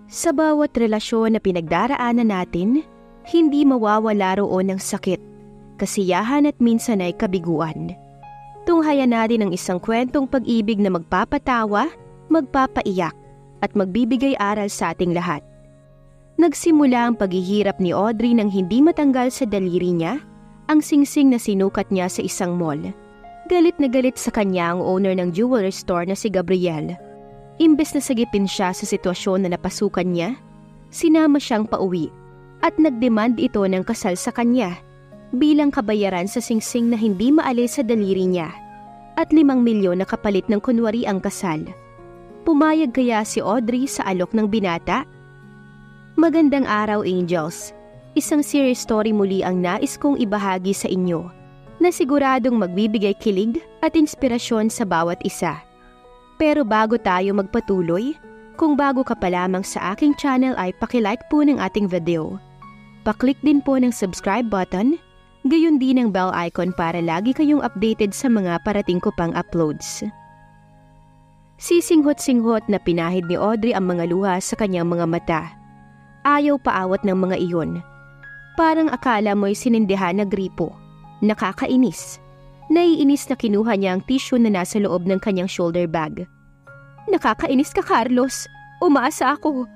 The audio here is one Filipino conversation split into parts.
Sa bawat relasyon na pinagdaraanan natin, hindi mawawala roon ng sakit, kasiyahan at minsan ay kabiguan. Tunghayan natin ang isang kwentong pag-ibig na magpapatawa, magpapaiyak, at magbibigay aral sa ating lahat. Nagsimula ang paghihirap ni Audrey nang hindi matanggal sa daliri niya ang singsing na sinukat niya sa isang mall. Galit na galit sa kanya ang owner ng jewelry store na si Gabriel. Imbes na sagipin siya sa sitwasyon na napasukan niya, sinama siyang pauwi at nagdemand ito ng kasal sa kanya bilang kabayaran sa singsing na hindi maalis sa daliri niya at 5 milyon na kapalit ng kunwari ang kasal. Pumayag kaya si Audrey sa alok ng binata? Magandang araw, Angels. Isang serious story muli ang nais kong ibahagi sa inyo na siguradong magbibigay kilig at inspirasyon sa bawat isa. Pero bago tayo magpatuloy, kung bago ka pa lamang sa aking channel ay paki-like po ng ating video. Pa-click din po ng subscribe button, gayon din ang bell icon para lagi kayong updated sa mga parating ko pang uploads. Sisinghot-singhot na pinahid ni Audrey ang mga luha sa kanyang mga mata. Ayaw paawat ng mga iyon. Parang akala mo'y sinindihan na gripo. Nakakainis. Naiinis na kinuha niya ang tissue na nasa loob ng kanyang shoulder bag. Nakakainis ka, Carlos. Umaasa ako.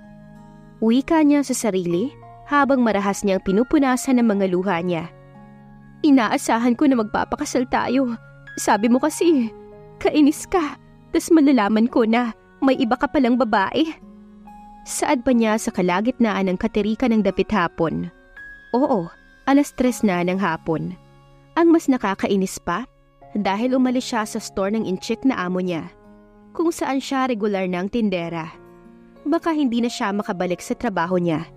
Wika niya sa sarili habang marahas niyang pinupunasan ng mga luha niya. Inaasahan ko na magpapakasal tayo. Sabi mo kasi, kainis ka. Tas malalaman ko na may iba ka palang babae. Saad pa niya sa kalagitnaan ng katerikan ng dapit hapon. Oo, 3:00 na ng hapon. Ang mas nakakainis pa, dahil umalis siya sa store ng incheck na amo niya, kung saan siya regular ng tindera. Baka hindi na siya makabalik sa trabaho niya.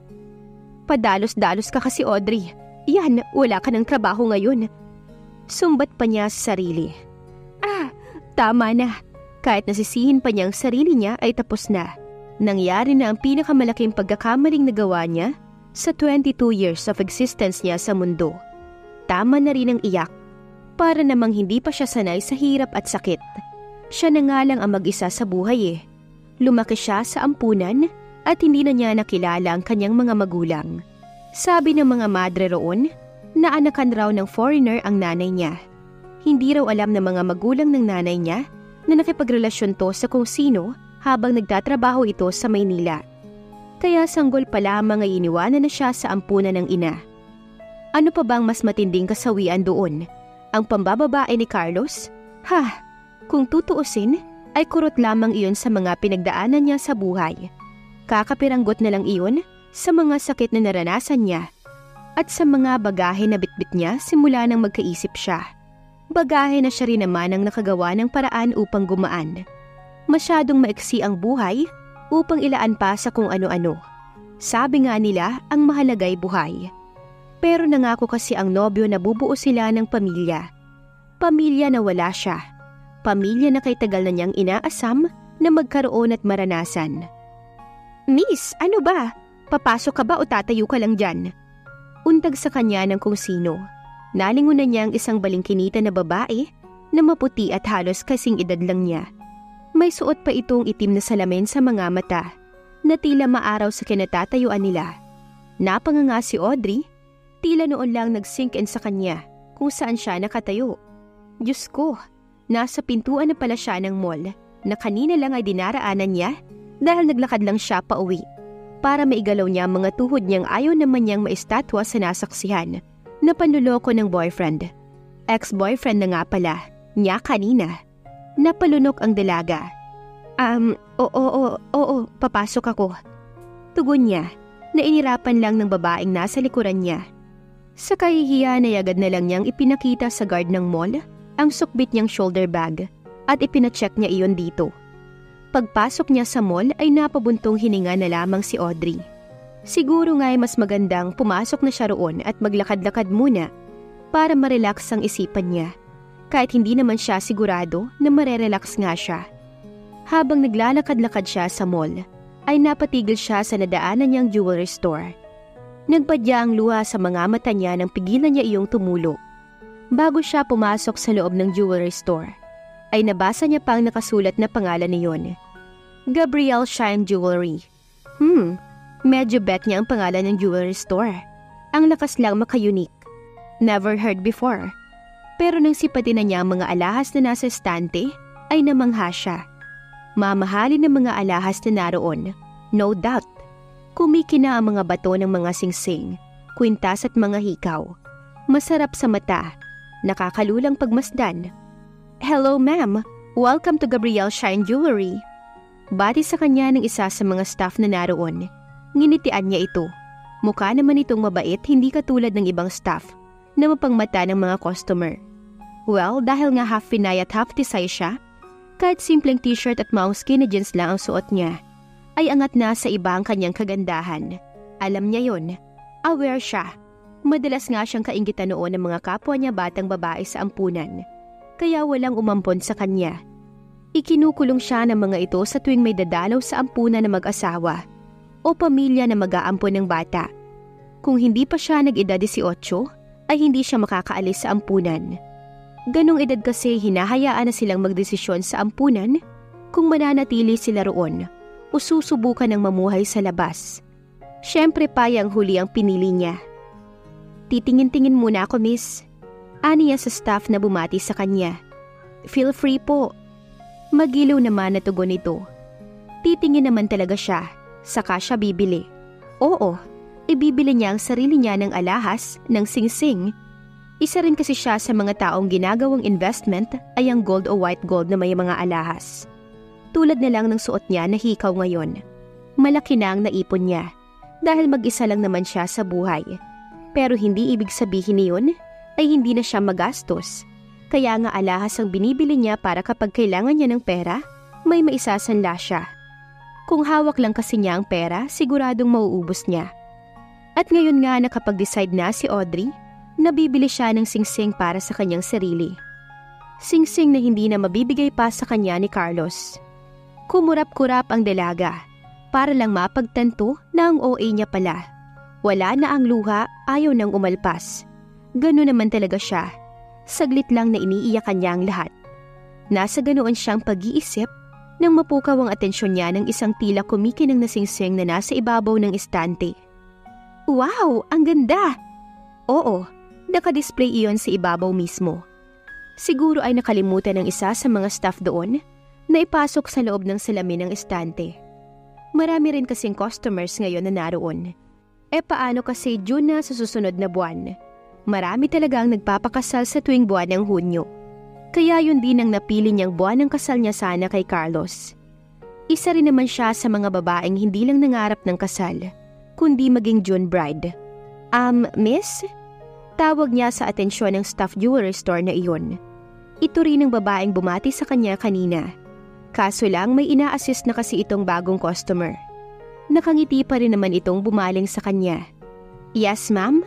Padalos-dalos ka kasi, Audrey. Yan, wala ka ng trabaho ngayon. Sumbat pa niya sa sarili. Tama na. Kahit nasisihin pa niya ang sarili niya ay tapos na. Nangyari na ang pinakamalaking pagkakamaling nagawa niya sa 22 years of existence niya sa mundo. Tama na rin ang iyak. Para namang hindi pa siya sanay sa hirap at sakit. Siya na nga lang ang mag-isa sa buhay eh. Lumaki siya sa ampunan at hindi na niya nakilala ang kanyang mga magulang. Sabi ng mga madre roon na anakan raw ng foreigner ang nanay niya. Hindi raw alam ng mga magulang ng nanay niya na nakipagrelasyon to sa kung sino habang nagtatrabaho ito sa Maynila. Kaya sanggol pa lamang ay iniwanan na siya sa ampunan ng ina. Ano pa bang mas matinding kasawian doon? Ang pambababae ni Carlos? Kung tutuusin, ay kurot lamang iyon sa mga pinagdaanan niya sa buhay. Kakapiranggot na lang iyon sa mga sakit na naranasan niya at sa mga bagahe na bitbit niya simula nang magkaisip siya. Bagahe na siya rin naman ang nakagawa ng paraan upang gumaan. Masyadong maiksi ang buhay upang ilaan pa sa kung ano-ano. Sabi nga nila, ang mahalaga'y buhay. Pero nangako kasi ang nobyo na bubuo sila ng pamilya. Pamilya na wala siya. Pamilya na kay tagal na niyang inaasam na magkaroon at maranasan. Miss, ano ba? Papasok ka ba o tatayo ka lang dyan? Untag sa kanya ng kung sino. Nalingunan niya ang isang balingkinita na babae na maputi at halos kasing edad lang niya. May suot pa itong itim na salamin sa mga mata na tila maaraw sa kinatatayuan nila. Napanganga si Audrey, tila noon lang nag-sink in sa kanya kung saan siya nakatayo. Diyos ko, nasa pintuan na pala siya ng mall na kanina lang ay dinaraanan niya dahil naglakad lang siya pa uwi para maigalaw niya ang mga tuhod niyang ayaw naman niyang maistatwa sa nasaksihan na panluloko ng boyfriend. Ex-boyfriend na nga pala niya kanina. Napalunok ang dalaga. Oo, papasok ako. Tugon niya, na inirapan lang ng babaeng nasa likuran niya. Sa kahihiyan ay agad na lang niyang ipinakita sa guard ng mall ang sukbit niyang shoulder bag at ipinacheck niya iyon dito. Pagpasok niya sa mall ay napabuntong hininga na lamang si Audrey. Siguro nga ay mas magandang pumasok na siya roon at maglakad-lakad muna para marelax ang isipan niya. Kahit hindi naman siya sigurado na marerelax nga siya. Habang naglalakad-lakad siya sa mall, ay napatigil siya sa nadaanan niyang jewelry store. Nagpadya ang luha sa mga mata niya nang pigilan niya iyong tumulo. Bago siya pumasok sa loob ng jewelry store, ay nabasa niya pang nakasulat na pangalan niyon. Gabriel Shine Jewelry. Medyo bet niya ang pangalan ng jewelry store. Ang lakas lang maka-unique. Never heard before. Pero nang sipatin na niya ang mga alahas na nasa estante, ay namangha siya. Mamahalin ng mga alahas na naroon, no doubt. Kumikina ang mga bato ng mga singsing, kwintas at mga hikaw. Masarap sa mata, nakakalulang pagmasdan. Hello ma'am, welcome to Gabrielle Shine Jewelry. Bati sa kanya ng isa sa mga staff na naroon. Nginitian niya ito. Mukha naman itong mabait, hindi katulad ng ibang staff na mapangmata ng mga customer. Well, dahil nga half Pinay at half Tisay siya, kahit simpleng t-shirt at maong skinny jeans lang ang suot niya, ay angat na sa iba ang kanyang kagandahan. Alam niya yon. Aware siya. Madalas nga siyang kainggitan noon ng mga kapwa niya batang babae sa ampunan. Kaya walang umampon sa kanya. Ikinukulong siya ng mga ito sa tuwing may dadalaw sa ampunan na mag-asawa o pamilya na mag-aampon ng bata. Kung hindi pa siya nag-edad 18, ay hindi siya makakaalis sa ampunan. Ganong edad kasi hinahayaan na silang magdesisyon sa ampunan kung mananatili sila roon o susubukan ng mamuhay sa labas. Siyempre payang huli ang pinili niya. Titingin-tingin muna ako, miss. Aniya sa staff na bumati sa kanya. Feel free po. Magilaw naman na tugon nito. Titingin naman talaga siya. Saka siya bibili. Oo, ibibili niya ang sarili niya ng alahas, ng singsing. Isa rin kasi siya sa mga taong ginagawang investment ay ang gold o white gold na may mga alahas. Tulad na lang ng suot niya na hikaw ngayon. Malaki na ang naipon niya dahil mag-isa lang naman siya sa buhay. Pero hindi ibig sabihin niyon ay hindi na siya magastos. Kaya nga alahas ang binibili niya para kapag kailangan niya ng pera, may maisasanla siya. Kung hawak lang kasi niya ang pera, siguradong mauubos niya. At ngayon nga nakapag-decide na si Audrey, nabibili siya ng singsing para sa kanyang sarili. Singsing na hindi na mabibigay pa sa kanya ni Carlos. Kumurap-kurap ang dalaga, para lang mapagtanto na ang OA niya pala. Wala na ang luha, ayaw nang umalpas. Gano'n naman talaga siya. Saglit lang na iniiyakan niya ang lahat. Nasa ganoon siyang pag-iisip nang mapukaw ang atensyon niya ng isang tila kumikinang na singsing na nasa ibabaw ng estante. Wow! Ang ganda! Oo, nakadisplay iyon sa ibabaw mismo. Siguro ay nakalimutan ng isa sa mga staff doon na ipasok sa loob ng salamin ng estante. Marami rin kasing customers ngayon na naroon. Paano kasi June na sa susunod na buwan? Marami talaga ang nagpapakasal sa tuwing buwan ng Hunyo. Kaya yun din ang napili niyang buwan ng kasal niya sana kay Carlos. Isa rin naman siya sa mga babaeng hindi lang nangarap ng kasal, kundi maging June bride. Miss? Tawag niya sa atensyon ng staff jewelry store na iyon. Ito rin ang babaeng bumati sa kanya kanina. Kaso lang may ina-assist na kasi itong bagong customer. Nakangiti pa rin naman itong bumaling sa kanya. Yes, ma'am?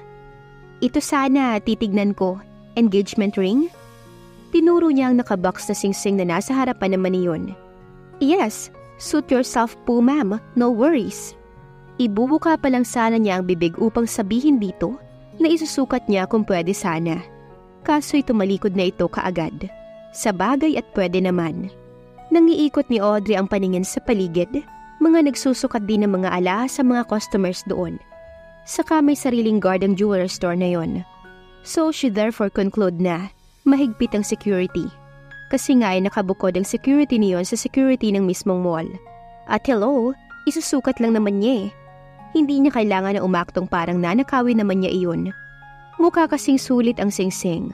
Ito sana, titignan ko. Engagement ring? Tinuro niya ang nakabox na singsing na nasa harapan naman niyon. Yes, suit yourself po ma'am, no worries. Ibubuka pa lang sana niya ang bibig upang sabihin dito na isusukat niya kung pwede sana. Kaso tumalikod na ito kaagad. Sa bagay at pwede naman. Nangiikot ni Audrey ang paningin sa paligid, mga nagsusukat din ng mga alahas sa mga customers doon. Saka may sariling guard ang jewelry store na yon. So she therefore conclude na mahigpit ang security. Kasi nga ay nakabukod ang security niyon sa security ng mismong mall. At hello, isusukat lang naman niya eh. Hindi niya kailangan na umaktong parang nanakawin naman niya iyon. Mukha kasing sulit ang singsing.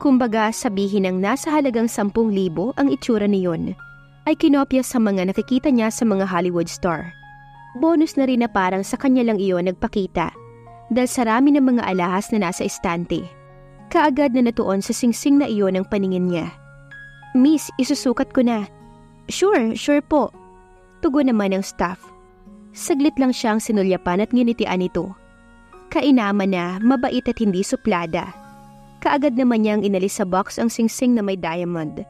Kumbaga sabihin ng nasa halagang 10,000 ang itsura niyon ay kinopya sa mga nakikita niya sa mga Hollywood star. Bonus na rin na parang sa kanya lang iyon nagpakita dahil sarami ng mga alahas na nasa estante. Kaagad na natuon sa singsing na iyon ang paningin niya. Miss, isusukat ko na. Sure po. Tugon naman ng staff. Saglit lang siyang sinulyapan at nginitian ito. Kainaman na, mabait at hindi suplada. Kaagad naman niyang inalis sa box ang singsing na may diamond.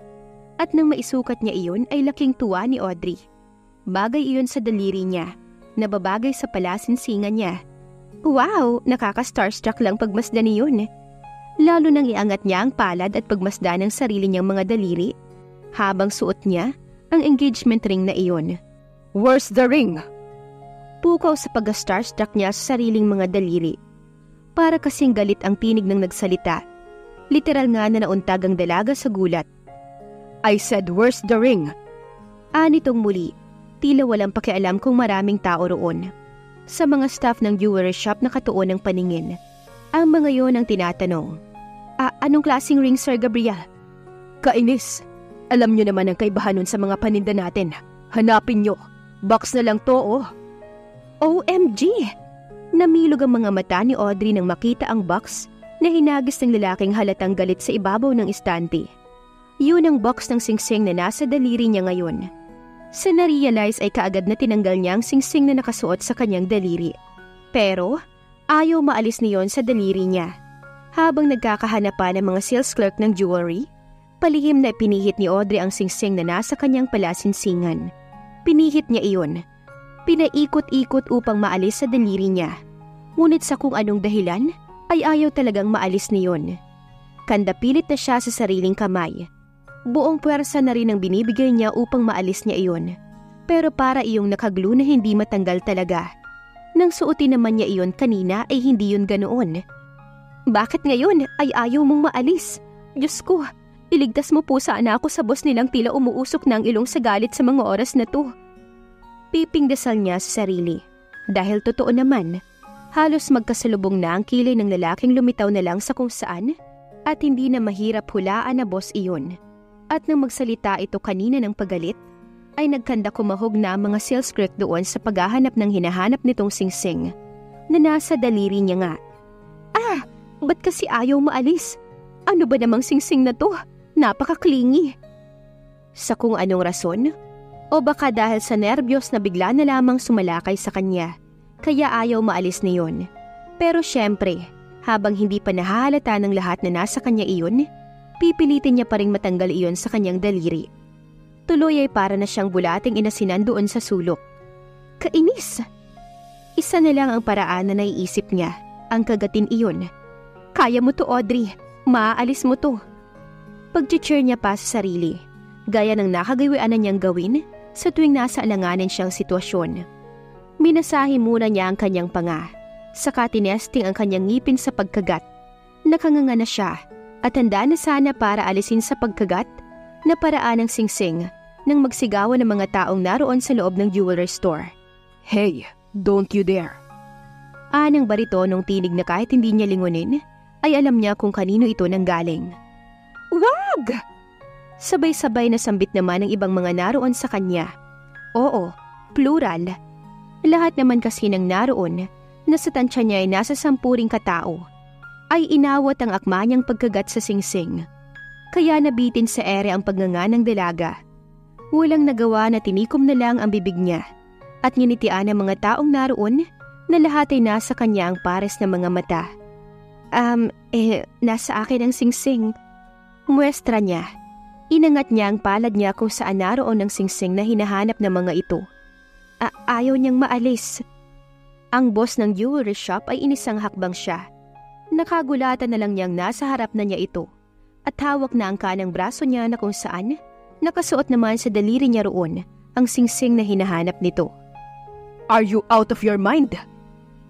At nang maisukat niya iyon ay laking tuwa ni Audrey. Bagay iyon sa daliri niya, nababagay sa palasinsingan niya. Wow, nakaka-starstruck lang pagmasdan niyon. Lalo nang iangat niya ang palad at pagmasdan ng sarili niyang mga daliri habang suot niya ang engagement ring na iyon. Where's the ring? Pukaw sa pag-starstruck niya sa sariling mga daliri. Para kasing galit ang tinig ng nagsalita. Literal nga na nauntag ang dalaga sa gulat. "I said, where's the ring?" Anitong muli, tila walang pakialam kung maraming tao roon. Sa mga staff ng jewelry shop nakatuon ng paningin. Ang mga yon ang tinatanong. Anong klaseng ring, Sir Gabriel?" "Kainis. Alam nyo naman ang kaibahan nun sa mga paninda natin. Hanapin nyo. Box na lang to, oh." OMG! Namilog ang mga mata ni Audrey nang makita ang box na hinagis ng lalaking halatang galit sa ibabaw ng istante. Yun ang box ng singsing na nasa daliri niya ngayon. Sa na-realize ay kaagad na tinanggal niya ang singsing na nakasuot sa kanyang daliri. Pero ayaw maalis niyon sa daliri niya. Habang nagkakahanap pa ng mga sales clerk ng jewelry, palihim na pinihit ni Audrey ang singsing na nasa kanyang palasinsingan. Pinihit niya iyon. Pinaikot-ikot upang maalis sa daliri niya. Ngunit sa kung anong dahilan, ay ayaw talagang maalis niyon. Kandapilit na siya sa sariling kamay. Buong puwersa na rin ang binibigay niya upang maalis niya iyon. Pero para iyong nakaglu na hindi matanggal talaga. Nang suotin naman niya iyon kanina ay hindi yun ganoon. "Bakit ngayon ay ayaw mong maalis? Diyos ko, iligtas mo po sana ako sa boss nilang tila umuusok na ang ilong sa galit sa mga oras na to." Piping dasal niya sa sarili. Dahil totoo naman, halos magkasalubong na ang kilay ng lalaking lumitaw na lang sa kung saan at hindi na mahirap hulaan na boss iyon. At nang magsalita ito kanina ng pagalit, ay nagkanda kumahog na ang mga sales clerk doon sa paghahanap ng hinahanap nitong singsing na nasa daliri niya nga. Ba't kasi ayaw maalis? Ano ba namang singsing na to? Napaka-clingy. Sa kung anong rason? O baka dahil sa nervyos na bigla na lamang sumalakay sa kanya, kaya ayaw maalis na yun. Pero syempre, habang hindi pa nahahalata ng lahat na nasa kanya iyon, pipilitin niya pa ring matanggal iyon sa kanyang daliri. Tuloy ay para na siyang bulating inasinan doon sa sulok. Kainis! Isa na lang ang paraan na naiisip niya, ang kagatin iyon. "Kaya mo to, Audrey. Maaalis mo to." Pag-cheer niya pa sa sarili, gaya ng nakagawian na niyang gawin sa tuwing nasa alanganin siyang sitwasyon. Minasahi muna niya ang kanyang panga, saka tinesting ang kanyang ngipin sa pagkagat. Nakanganga na siya at handa na sana para alisin sa pagkagat na paraan ng singsing nang magsigawan ng mga taong naroon sa loob ng jewelry store. "Hey, don't you dare!" Anang baritonong tinig na kahit hindi niya lingunin, ay alam niya kung kanino ito nanggaling. "Wag!" Sabay-sabay na sambit naman ng ibang mga naroon sa kanya. Oo, plural. Lahat naman kasi ng naroon na sa tansya niya ay nasa 10 katao, ay inawat ang akma niyang pagkagat sa singsing. Kaya nabitin sa ere ang pagnganga ng dalaga. Walang nagawa na tinikom na lang ang bibig niya at nginitian ng mga taong naroon na lahat ay nasa kanya ang pares ng mga mata. Nasa akin ang singsing." Muestra niya. Inangat niya ang palad niya kung saan naroon ang singsing na hinahanap ng mga ito. Ayaw niyang maalis. Ang boss ng jewelry shop ay inisang hakbang siya. Nakagulatan na lang niyang nasa harap na niya ito at hawak na ang kanang braso niya na kung saan nakasuot naman sa daliri niya roon ang singsing na hinahanap nito. "Are you out of your mind?"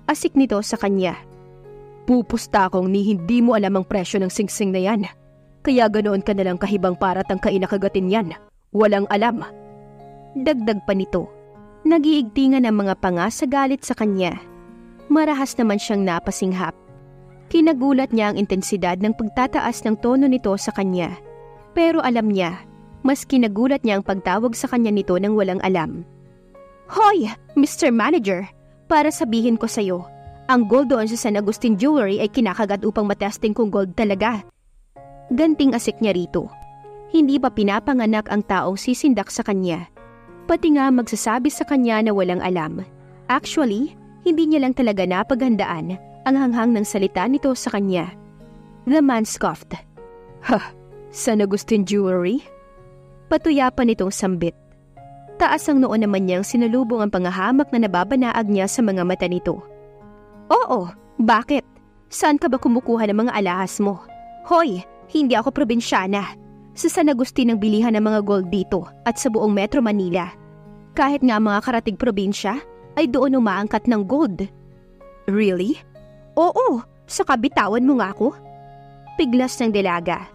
Asik nito sa kanya. "Pupusta akong ni hindi mo alam ang presyo ng singsing na yan. Kaya ganoon ka na lang kahibang para tangkain na kagatin yan. Walang alam." Dagdag pa nito. Nagiigtingan ang mga panga sa galit sa kanya. Marahas naman siyang napasinghap. Kinagulat niya ang intensidad ng pagtataas ng tono nito sa kanya. Pero alam niya, mas kinagulat niya ang pagtawag sa kanya nito nang walang alam. "Hoy, Mr. Manager! Para sabihin ko sa'yo, ang gold doon sa San Agustin Jewelry ay kinakagat upang matesting kung gold talaga." Ganting asik niya rito. Hindi pa pinapanganak ang taong sisindak sa kanya. Pati nga magsasabi sa kanya na walang alam. Actually, hindi niya lang talaga napaghandaan ang hanghang ng salita nito sa kanya. The man scoffed. San Agustin Jewelry? Patuya pa nitong sambit. Taas ang noon naman niyang sinalubong ang pangahamak na nababanaag niya sa mga mata nito. "Oo, bakit? Saan ka ba kumukuha ng mga alahas mo? Hoy, hindi ako probinsyana. Sa San Agustin ang bilihan ng mga gold dito at sa buong Metro Manila. Kahit nga mga karatig probinsya, ay doon umaangkat ng gold. Really? Oo, saka bitawan mo nga ako. Piglas ng dalaga.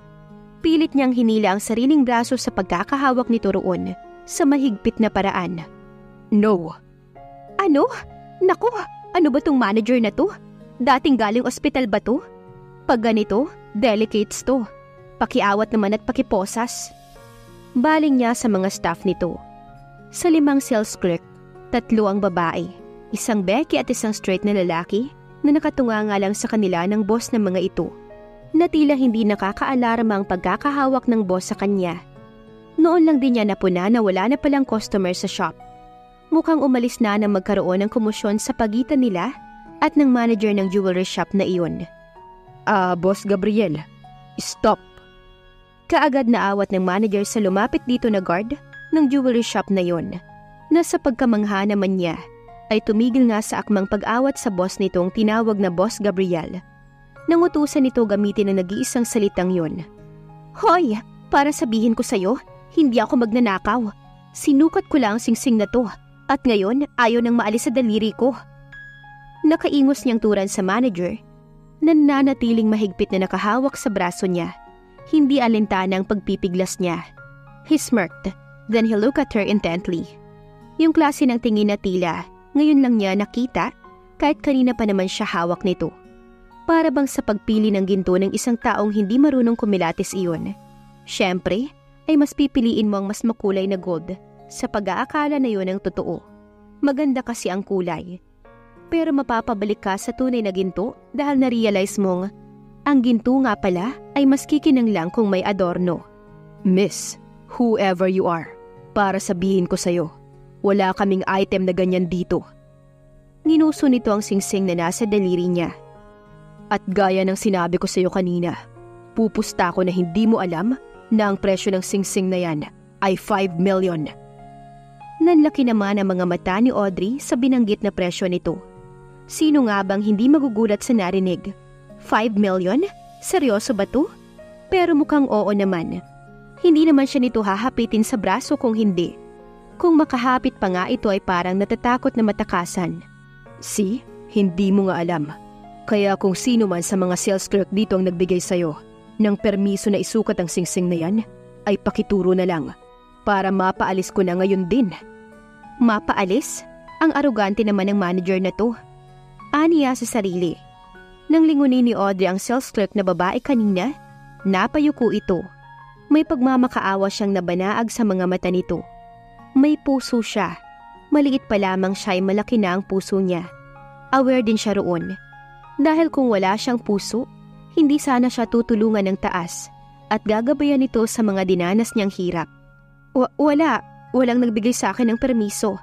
Pilit niyang hinila ang sariling braso sa pagkakahawak nito roon sa mahigpit na paraan. No. Ano? Naku, ano ba tong manager na to? Dating galing ospital ba to? Pag ganito, delicates to. Pakiawat naman at pakiposas. Baling niya sa mga staff nito. Sa 5 sales clerk, 3 ang babae, 1 Becky at 1 straight na lalaki na nakatunga nga lang sa kanila ng boss ng mga ito, na tila hindi nakakaalarma ang pagkakahawak ng boss sa kanya. Noon lang din niya napuna na wala na palang customer sa shop. Mukhang umalis na nang magkaroon ng komosyon sa pagitan nila at ng manager ng jewelry shop na iyon. Boss Gabriel, stop. Kaagad na awat ng manager sa lumapit dito na guard ng jewelry shop na yon, na sa pagkamangha naman niya ay tumigil nga sa akmang pag-awat sa boss nitong tinawag na Boss Gabriel. Nangutusan nito gamitin ang nag-iisang salitang yon. Hoy, para sabihin ko sa'yo, hindi ako magnanakaw. Sinukat ko lang ang singsing na to at ngayon ayaw nang maalis sa daliri ko. Nakaingos niyang turan sa manager na nananatiling mahigpit na nakahawak sa braso niya. Hindi alintana ang pagpipiglas niya. He smirked, then he looked at her intently. Yung klase ng tingin na tila, ngayon lang niya nakita kahit kanina pa naman siya hawak nito. Para bang sa pagpili ng ginto ng isang taong hindi marunong kumilatis iyon. Siyempre, ay mas pipiliin mo ang mas makulay na gold sa pag-aakala na yun ang totoo. Maganda kasi ang kulay. Pero mapapabalik ka sa tunay na ginto dahil na-realize mong ang ginto nga pala ay mas kikinanglang kung may adorno. Miss, whoever you are, para sabihin ko sa'yo, wala kaming item na ganyan dito. Nginuso nito ang singsing na nasa daliri niya. At gaya ng sinabi ko sa'yo kanina, pupusta ko na hindi mo alam na ang presyo ng singsing na yan ay 5 million. Nanlaki naman ang mga mata ni Audrey sa binanggit na presyo nito. Sino nga bang hindi magugulat sa narinig? 5 million? Seryoso ba to? Pero mukhang oo naman. Hindi naman siya nito hahapitin sa braso kung hindi. Kung makahapit pa nga ito ay parang natatakot na matakasan. See, hindi mo nga alam. Kaya kung sino man sa mga sales clerk dito ang nagbigay sa'yo ng permiso na isukat ang singsing na yan, ay pakituro na lang para mapaalis ko na ngayon din. Mapaalis? Ang arugante naman ng manager na to. Aniya sa sarili. Nang lingunin ni Audrey ang sales clerk na babae kanina, napayuko ito. May pagmamakaawa siyang nabanaag sa mga mata nito. May puso siya. Maliit pa lamang siya ay malaki na ang puso niya. Aware din siya roon. Dahil kung wala siyang puso, hindi sana siya tutulungan ng taas at gagabayan nito sa mga dinanas niyang hirap. Walang nagbigay sa akin ng permiso.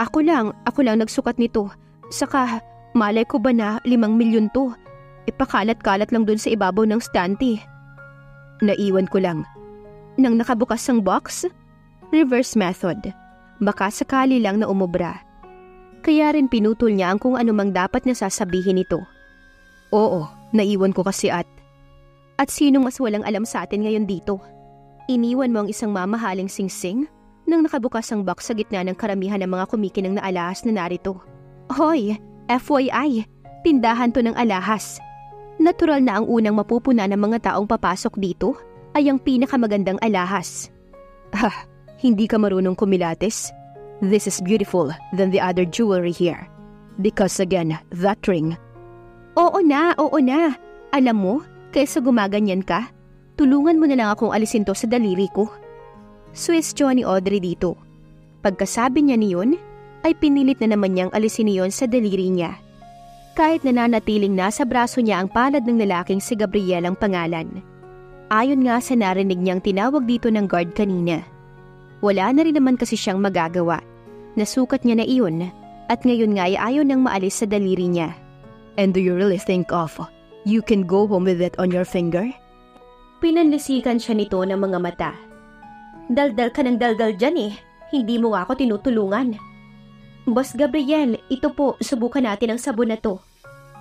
Ako lang nagsukat nito. Saka, malay ko ba na 5 milyon to? Ipakalat-kalat lang dun sa ibabaw ng stante. Naiwan ko lang. Nang nakabukas ang box, reverse method. Baka sakali lang na umubra. Kaya rin pinutol niya ang kung anumang dapat na sasabihin ito. Oo, naiwan ko kasi at sinong mas walang alam sa atin ngayon dito? Iniwan mo ang isang mamahaling singsing nang nakabukas ang box sa gitna ng karamihan ng mga kumikinang na alahas na narito. Hoy, FYI, tindahan to ng alahas. Natural na ang unang mapupuna ng mga taong papasok dito ay ang pinakamagandang alahas. Hindi ka marunong kumilates? This is beautiful than the other jewelry here. Because again, that ring. Oo na. Alam mo, kaysa gumaganyan ka, tulungan mo na lang akong alisin to sa daliri ko. Swestyo ni Audrey dito. Pagkasabi niya niyon, ay pinilit na naman niyang alisin niyon sa daliri niya. Kahit nananatiling nasa braso niya ang palad ng lalaking si Gabriel ang pangalan. Ayon nga sa narinig niyang tinawag dito ng guard kanina. Wala na rin naman kasi siyang magagawa. Nasukat niya na iyon at ngayon nga ay ayaw nang maalis sa daliri niya. And do you really think you can go home with it on your finger? Pinanlisikan siya nito ng mga mata. Daldal ka ng daldal dyan eh. Hindi mo ako tinutulungan. Boss Gabriel, ito po, subukan natin ang sabon na to.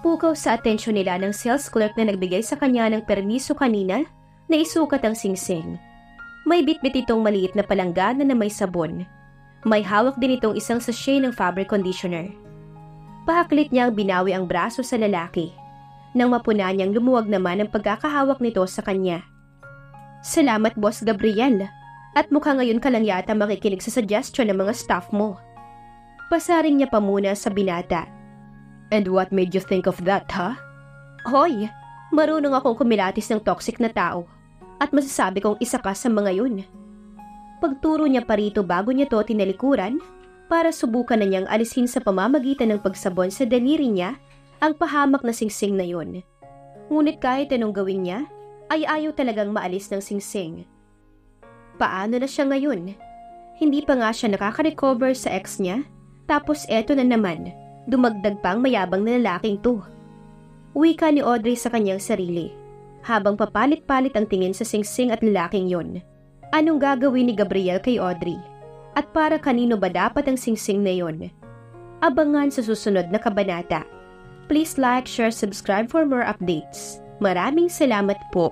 Pukaw sa atensyon nila ng sales clerk na nagbigay sa kanya ng permiso kanina na isukat ang singsing. May bitbit itong maliit na palanggana na may sabon. May hawak din itong isang sachet ng fabric conditioner. Pahaklit niyang binawi ang braso sa lalaki. Nang mapuna niyang lumuwag naman ang pagkakahawak nito sa kanya. Salamat, Boss Gabriel. At mukha ngayon ka lang yata makikinig sa suggestion ng mga staff mo. Pasaring niya pa muna sa binata. And what made you think of that, ha? Hoy, marunong akong kumilatis ng toxic na tao. At masasabi kong isa ka sa mga yun. Pagturo niya pa rito bago niya to tinalikuran para subukan na niyang alisin sa pamamagitan ng pagsabon sa daliri niya ang pahamak na singsing na yun. Ngunit kahit anong gawin niya, ay ayaw talagang maalis ng singsing. Paano na siya ngayon? Hindi pa nga siya nakaka-recover sa ex niya, tapos eto na naman, dumagdag pang mayabang na lalaking to. Wika ni Audrey sa kanyang sarili, habang papalit-palit ang tingin sa singsing at lalaking yon. Anong gagawin ni Gabriel kay Audrey? At para kanino ba dapat ang singsing na yon? Abangan sa susunod na kabanata. Please like, share, subscribe for more updates. Maraming salamat po.